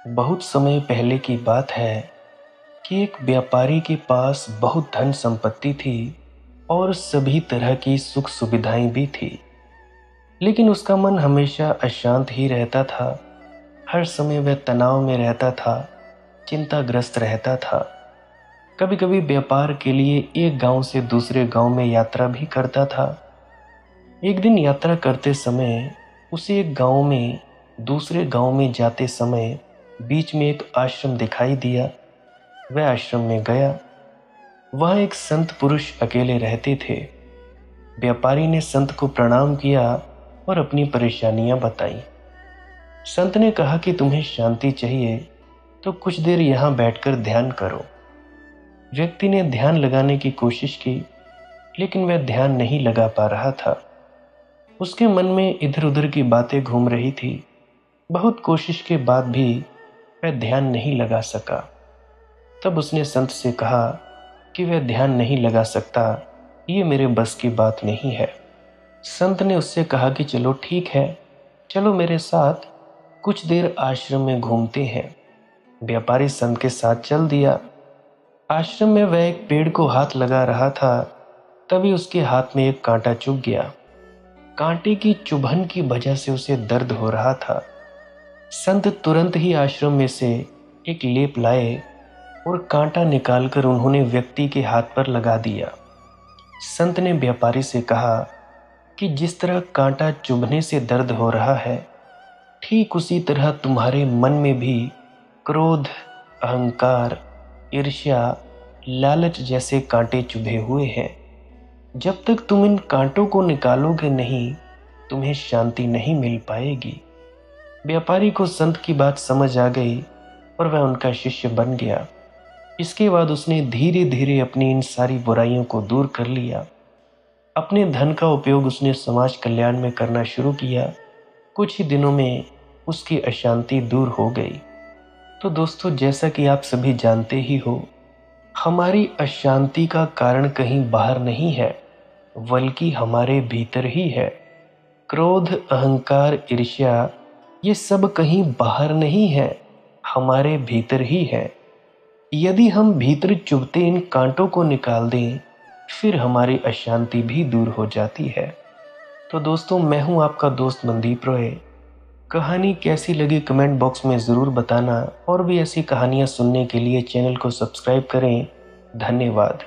बहुत समय पहले की बात है कि एक व्यापारी के पास बहुत धन संपत्ति थी और सभी तरह की सुख सुविधाएं भी थी। लेकिन उसका मन हमेशा अशांत ही रहता था। हर समय वह तनाव में रहता था, चिंताग्रस्त रहता था। कभी कभी व्यापार के लिए एक गांव से दूसरे गांव में यात्रा भी करता था। एक दिन यात्रा करते समय उसे एक गांव में दूसरे गांव में जाते समय बीच में एक आश्रम दिखाई दिया। वह आश्रम में गया। वहाँ एक संत पुरुष अकेले रहते थे। व्यापारी ने संत को प्रणाम किया और अपनी परेशानियां बताई। संत ने कहा कि तुम्हें शांति चाहिए तो कुछ देर यहाँ बैठकर ध्यान करो। व्यक्ति ने ध्यान लगाने की कोशिश की, लेकिन वह ध्यान नहीं लगा पा रहा था। उसके मन में इधर उधर की बातें घूम रही थी। बहुत कोशिश के बाद भी वह ध्यान नहीं लगा सका। तब उसने संत से कहा कि वह ध्यान नहीं लगा सकता, ये मेरे बस की बात नहीं है। संत ने उससे कहा कि चलो ठीक है, चलो मेरे साथ कुछ देर आश्रम में घूमते हैं। व्यापारी संत के साथ चल दिया। आश्रम में वह एक पेड़ को हाथ लगा रहा था, तभी उसके हाथ में एक कांटा चुभ गया। कांटे की चुभन की वजह से उसे दर्द हो रहा था। संत तुरंत ही आश्रम में से एक लेप लाए और कांटा निकालकर उन्होंने व्यक्ति के हाथ पर लगा दिया। संत ने व्यापारी से कहा कि जिस तरह कांटा चुभने से दर्द हो रहा है, ठीक उसी तरह तुम्हारे मन में भी क्रोध, अहंकार, ईर्ष्या, लालच जैसे कांटे चुभे हुए हैं। जब तक तुम इन कांटों को निकालोगे नहीं, तुम्हें शांति नहीं मिल पाएगी। व्यापारी को संत की बात समझ आ गई और वह उनका शिष्य बन गया। इसके बाद उसने धीरे धीरे अपनी इन सारी बुराइयों को दूर कर लिया। अपने धन का उपयोग उसने समाज कल्याण में करना शुरू किया। कुछ ही दिनों में उसकी अशांति दूर हो गई। तो दोस्तों, जैसा कि आप सभी जानते ही हो, हमारी अशांति का कारण कहीं बाहर नहीं है, बल्कि हमारे भीतर ही है। क्रोध, अहंकार, ईर्ष्या, ये सब कहीं बाहर नहीं है, हमारे भीतर ही है। यदि हम भीतर चुभते इन कांटों को निकाल दें, फिर हमारी अशांति भी दूर हो जाती है। तो दोस्तों, मैं हूं आपका दोस्त मनदीप रॉय। कहानी कैसी लगी कमेंट बॉक्स में ज़रूर बताना, और भी ऐसी कहानियां सुनने के लिए चैनल को सब्सक्राइब करें। धन्यवाद।